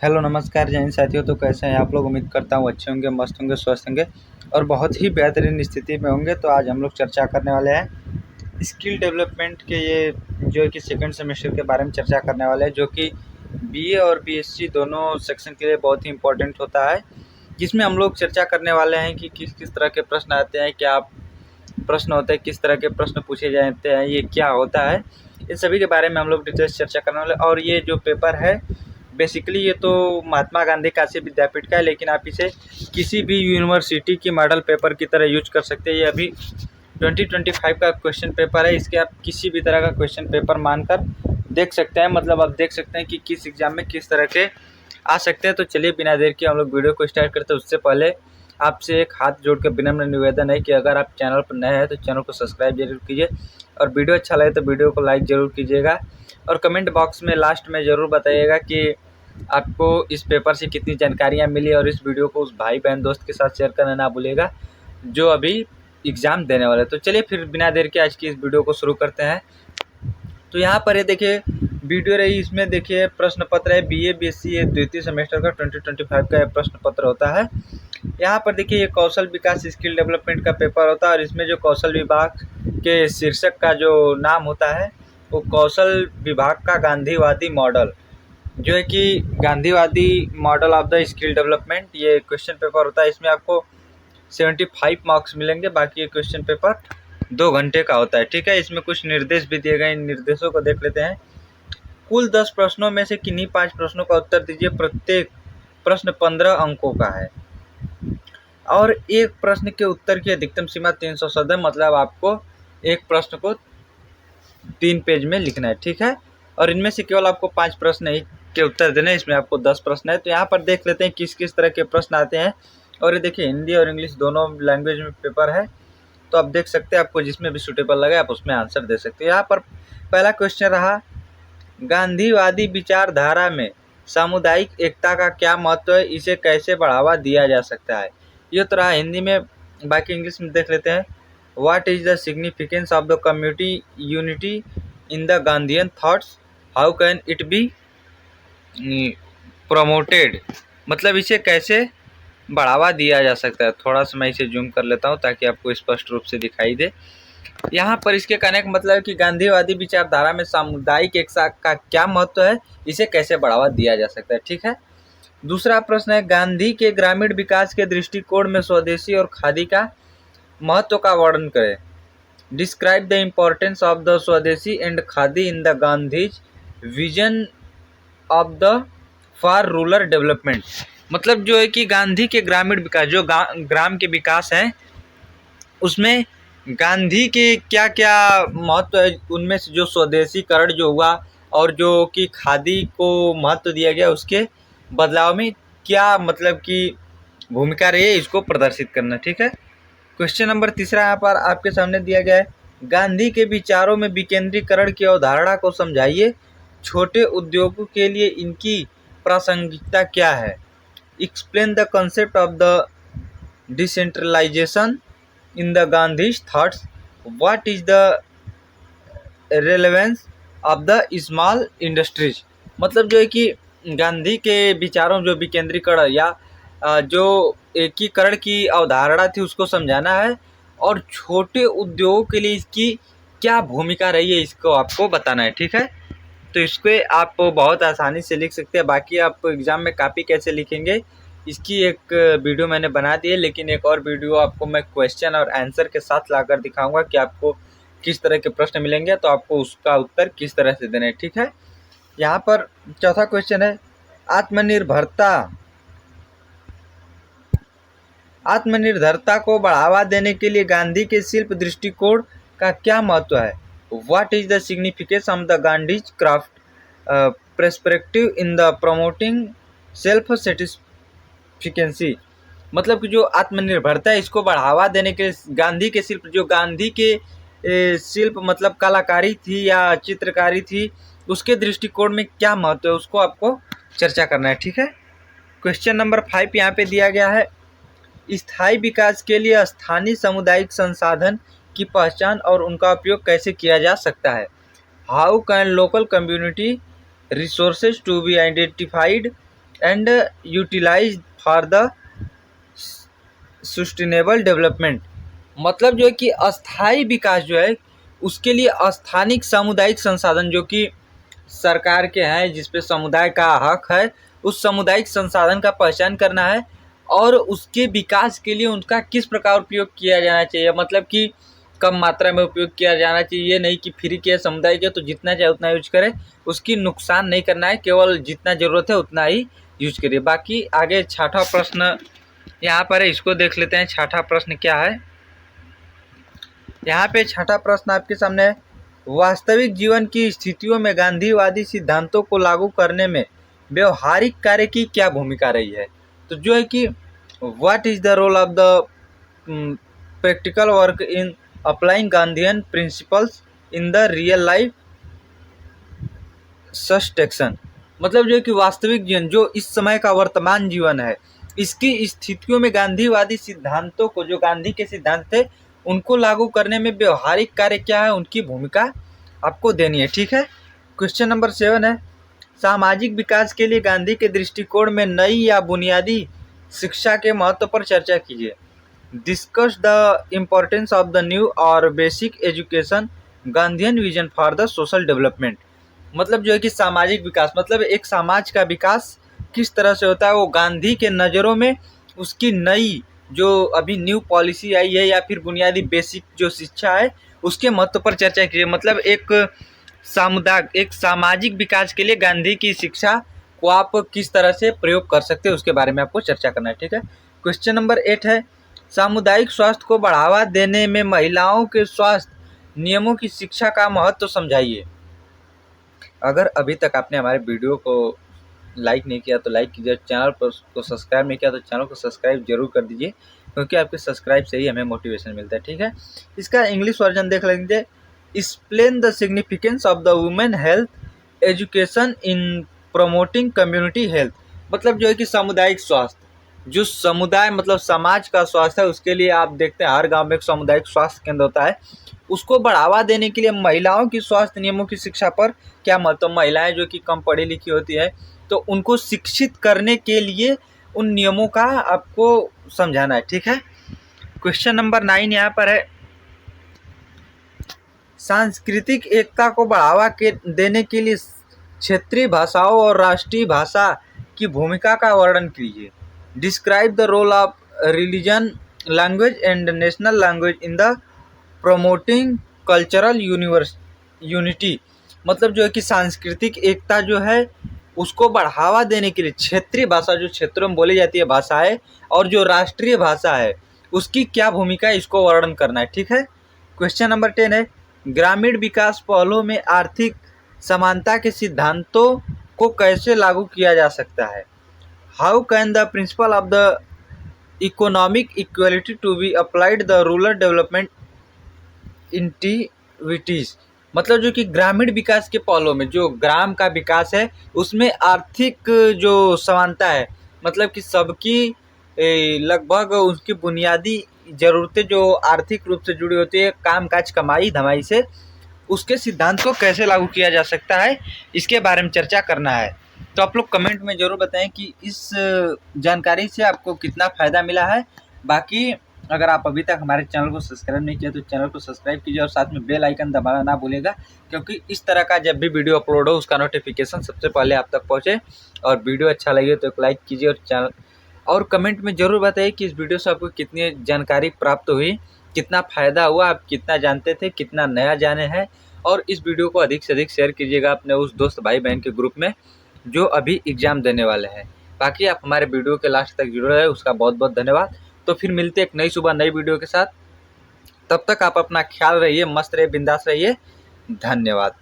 Hello नमस्कार जय हिंद साथियों। तो कैसे हैं आप लोग? उम्मीद करता हूँ अच्छे होंगे, मस्त होंगे, स्वस्थ होंगे और बहुत ही बेहतरीन स्थिति में होंगे। तो आज हम लोग चर्चा करने वाले हैं स्किल डेवलपमेंट के ये जो कि सेकंड सेमेस्टर के बारे में चर्चा करने वाले हैं, जो कि बीए और बीएससी दोनों सेक्शन के लिए बहुत ही इम्पोर्टेंट होता है। जिसमें हम लोग चर्चा करने वाले हैं कि किस किस तरह के प्रश्न आते हैं, क्या प्रश्न होते हैं, किस तरह के प्रश्न पूछे जाते हैं, ये क्या होता है, इन सभी के बारे में हम लोग डिटेल्स चर्चा करने वाले। और ये जो पेपर है बेसिकली ये तो महात्मा गांधी काशी विद्यापीठ का है, लेकिन आप इसे किसी भी यूनिवर्सिटी की मॉडल पेपर की तरह यूज कर सकते हैं। ये अभी 2025 का क्वेश्चन पेपर है। इसके आप किसी भी तरह का क्वेश्चन पेपर मानकर देख सकते हैं, मतलब आप देख सकते हैं कि किस एग्ज़ाम में किस तरह के आ सकते हैं। तो चलिए बिना देर के हम लोग वीडियो को स्टार्ट करते हैं। उससे पहले आपसे एक हाथ जोड़ के विनम्र निवेदन है कि अगर आप चैनल पर नए हैं तो चैनल को सब्सक्राइब जरूर कीजिए और वीडियो अच्छा लगे तो वीडियो को लाइक ज़रूर कीजिएगा। और कमेंट बॉक्स में लास्ट में ज़रूर बताइएगा कि आपको इस पेपर से कितनी जानकारियाँ मिली, और इस वीडियो को उस भाई बहन दोस्त के साथ शेयर करना ना भूलिएगा जो अभी एग्ज़ाम देने वाले। तो चलिए फिर बिना देर के आज की इस वीडियो को शुरू करते हैं। तो यहाँ पर ये देखिए वीडियो रही, इसमें देखिए प्रश्न पत्र है बीए बीएससी ये द्वितीय सेमेस्टर का 2025 का प्रश्न पत्र होता है। यहाँ पर देखिए ये कौशल विकास स्किल डेवलपमेंट का पेपर होता है, और इसमें जो कौशल विभाग के शीर्षक का जो नाम होता है वो कौशल विभाग का गांधीवादी मॉडल, जो है कि गांधीवादी model of the skill development, ये क्वेश्चन पेपर होता है। इसमें आपको 75 मार्क्स मिलेंगे। बाकी ये क्वेश्चन पेपर 2 घंटे का होता है, ठीक है। इसमें कुछ निर्देश भी दिए गए, इन निर्देशों को देख लेते हैं। कुल 10 प्रश्नों में से किन्हीं 5 प्रश्नों का उत्तर दीजिए। प्रत्येक प्रश्न 15 अंकों का है और एक प्रश्न के उत्तर की अधिकतम सीमा 300 शब्द है, मतलब आपको एक प्रश्न को 3 पेज में लिखना है, ठीक है। और इनमें से केवल आपको 5 प्रश्न ही के उत्तर देने, इसमें आपको 10 प्रश्न है। तो यहाँ पर देख लेते हैं किस किस तरह के प्रश्न आते हैं। और ये देखिए हिंदी और इंग्लिश दोनों लैंग्वेज में पेपर है, तो आप देख सकते हैं आपको जिसमें भी सूटेबल लगे आप उसमें आंसर दे सकते हैं। यहाँ पर पहला क्वेश्चन रहा, गांधीवादी विचारधारा में सामुदायिक एकता का क्या महत्व है, इसे कैसे बढ़ावा दिया जा सकता है। ये तो रहा हिंदी में। बाकी इंग्लिश में देख लेते हैं। What is the significance of the community unity in the Gandhian thoughts, how can it be promoted, मतलब इसे कैसे बढ़ावा दिया जा सकता है। थोड़ा सा मैं इसे जूम कर लेता हूँ ताकि आपको स्पष्ट रूप से दिखाई दे। यहाँ पर इसके कहने का मतलब है कि गांधीवादी विचारधारा में सामुदायिक एकता का क्या महत्व है, इसे कैसे बढ़ावा दिया जा सकता है, ठीक है। दूसरा प्रश्न है, गांधी के ग्रामीण विकास के दृष्टिकोण में स्वदेशी और खादी का महत्व का वर्णन करें। Describe the importance of the swadeshi and khadi in the Gandhi's vision of the for rural development, मतलब जो है कि गांधी के ग्रामीण विकास, जो ग्राम के विकास है उसमें गांधी के क्या क्या महत्व है। उनमें से जो स्वदेशीकरण जो हुआ और जो कि खादी को महत्व दिया गया, उसके बदलाव में क्या मतलब कि भूमिका रही है, इसको प्रदर्शित करना, ठीक है। क्वेश्चन नंबर तीसरा यहाँ पर आपके सामने दिया गया है, गांधी के विचारों में विकेंद्रीकरण की अवधारणा को समझाइए। छोटे उद्योगों के लिए इनकी प्रासंगिकता क्या है। Explain the concept of the decentralisation in the Gandhi thoughts, what is the relevance of the small industries, मतलब जो है कि गांधी के विचारों जो विकेंद्रीकरण या जो एकीकरण की अवधारणा थी उसको समझाना है, और छोटे उद्योगों के लिए इसकी क्या भूमिका रही है इसको आपको बताना है, ठीक है। तो इसको आप बहुत आसानी से लिख सकते हैं। बाकी आप एग्ज़ाम में कॉपी कैसे लिखेंगे इसकी एक वीडियो मैंने बना दी है, लेकिन एक और वीडियो आपको मैं क्वेश्चन और आंसर के साथ लाकर दिखाऊंगा कि आपको किस तरह के प्रश्न मिलेंगे, तो आपको उसका उत्तर किस तरह से देना है, ठीक है। यहाँ पर चौथा क्वेश्चन है, आत्मनिर्भरता को बढ़ावा देने के लिए गांधी के शिल्प दृष्टिकोण का क्या महत्व है। What is the significance of the Gandhi's craft perspective in the promoting self sufficiency, मतलब कि जो आत्मनिर्भरता है इसको बढ़ावा देने के गांधी के शिल्प, जो गांधी के शिल्प मतलब कलाकारी थी या चित्रकारी थी, उसके दृष्टिकोण में क्या महत्व है उसको आपको चर्चा करना है, ठीक है। क्वेश्चन नंबर 5 यहाँ पे दिया गया है, स्थायी विकास के लिए स्थानीय सामुदायिक संसाधन की पहचान और उनका उपयोग कैसे किया जा सकता है। How can local community resources to be identified and utilise for the sustainable development. मतलब जो है कि अस्थाई विकास जो है उसके लिए स्थानिक सामुदायिक संसाधन जो कि सरकार के हैं, जिस पे समुदाय का हक है, उस सामुदायिक संसाधन का पहचान करना है और उसके विकास के लिए उनका किस प्रकार उपयोग किया जाना चाहिए। मतलब कि कम मात्रा में उपयोग किया जाना चाहिए, ये नहीं कि फ्री के समुदाय के तो जितना चाहे उतना यूज करें, उसकी नुकसान नहीं करना है, केवल जितना ज़रूरत है उतना ही यूज करिए। बाकी आगे छठा प्रश्न यहाँ पर है, इसको देख लेते हैं। छठा प्रश्न क्या है यहाँ पे? छठा प्रश्न आपके सामने है, वास्तविक जीवन की स्थितियों में गांधीवादी सिद्धांतों को लागू करने में व्यवहारिक कार्य की क्या भूमिका रही है? तो जो है कि what is the role of the practical work in applying Gandhian principles in the real life sustenance. मतलब जो है कि वास्तविक जीवन, जो इस समय का वर्तमान जीवन है, इसकी स्थितियों में गांधीवादी सिद्धांतों को, जो गांधी के सिद्धांत थे, उनको लागू करने में व्यवहारिक कार्य क्या है, उनकी भूमिका आपको देनी है। ठीक है। क्वेश्चन नंबर 7 है, सामाजिक विकास के लिए गांधी के दृष्टिकोण में नई या बुनियादी शिक्षा के महत्व पर चर्चा कीजिए। Discuss the importance of the new और basic education Gandhian vision for the social development. मतलब जो है कि सामाजिक विकास, मतलब एक समाज का विकास किस तरह से होता है, वो गांधी के नज़रों में उसकी नई जो अभी न्यू पॉलिसी आई है या फिर बुनियादी बेसिक जो शिक्षा है, उसके महत्व पर चर्चा कीजिए। मतलब एक सामाजिक विकास के लिए गांधी की शिक्षा को आप किस तरह से प्रयोग कर सकते हैं, उसके बारे में आपको चर्चा करना है। ठीक है। क्वेश्चन नंबर 8 है, सामुदायिक स्वास्थ्य को बढ़ावा देने में महिलाओं के स्वास्थ्य नियमों की शिक्षा का महत्व समझाइए। अगर अभी तक आपने हमारे वीडियो को लाइक नहीं किया तो लाइक कीजिए, चैनल को सब्सक्राइब नहीं किया तो चैनल को सब्सक्राइब जरूर कर दीजिए, क्योंकि आपके सब्सक्राइब से ही हमें मोटिवेशन मिलता है। ठीक है। इसका इंग्लिश वर्जन देख लेंगे। Explain the significance of the women health education in promoting community health. मतलब जो है कि सामुदायिक स्वास्थ्य, जो समुदाय मतलब समाज का स्वास्थ्य है, उसके लिए आप देखते हैं हर गांव में एक सामुदायिक स्वास्थ्य केंद्र होता है। उसको बढ़ावा देने के लिए महिलाओं की स्वास्थ्य नियमों की शिक्षा पर क्या महत्व। महिलाएं जो कि कम पढ़ी लिखी होती है, तो उनको शिक्षित करने के लिए उन नियमों का आपको समझाना है। ठीक है। क्वेश्चन नंबर 9 यहाँ पर है, सांस्कृतिक एकता को बढ़ावा देने के लिए क्षेत्रीय भाषाओं और राष्ट्रीय भाषा की भूमिका का वर्णन कीजिए। Describe the role of religion, language and national language in the promoting cultural unity. मतलब जो है कि सांस्कृतिक एकता जो है उसको बढ़ावा देने के लिए क्षेत्रीय भाषा, जो क्षेत्रों में बोली जाती है भाषा है, और जो राष्ट्रीय भाषा है उसकी क्या भूमिका है, इसको वर्णन करना है। ठीक है। क्वेश्चन नंबर 10 है, ग्रामीण विकास पहलों में आर्थिक समानता के सिद्धांतों को कैसे लागू किया जा सकता है। How can the principle of the economic equality to be applied the rural development activities. मतलब जो कि ग्रामीण विकास के पहलों में जो ग्राम का विकास है उसमें आर्थिक जो समानता है, मतलब कि सबकी लगभग उसकी बुनियादी ज़रूरतें जो आर्थिक रूप से जुड़ी होती है, काम काज कमाई धमाई से, उसके सिद्धांत को कैसे लागू किया जा सकता है, इसके बारे में चर्चा करना है। तो आप लोग कमेंट में ज़रूर बताएं कि इस जानकारी से आपको कितना फ़ायदा मिला है। बाकी अगर आप अभी तक हमारे चैनल को सब्सक्राइब नहीं किया तो चैनल को सब्सक्राइब कीजिए और साथ में बेल आइकन दबाना ना भूलिएगा, क्योंकि इस तरह का जब भी वीडियो अपलोड हो उसका नोटिफिकेशन सबसे पहले आप तक पहुँचे। और वीडियो अच्छा लगे तो एक लाइक कीजिए और चैनल और कमेंट में ज़रूर बताइए कि इस वीडियो से आपको कितनी जानकारी प्राप्त हुई, कितना फ़ायदा हुआ, आप कितना जानते थे, कितना नया जाने हैं। और इस वीडियो को अधिक से अधिक शेयर कीजिएगा अपने उस दोस्त भाई बहन के ग्रुप में जो अभी एग्ज़ाम देने वाले हैं। बाकी आप हमारे वीडियो के लास्ट तक जुड़े रहे, उसका बहुत बहुत धन्यवाद। तो फिर मिलते एक नई सुबह नई वीडियो के साथ। तब तक आप अपना ख्याल रहिए, मस्त रहिए, बिंदास रहिए। धन्यवाद।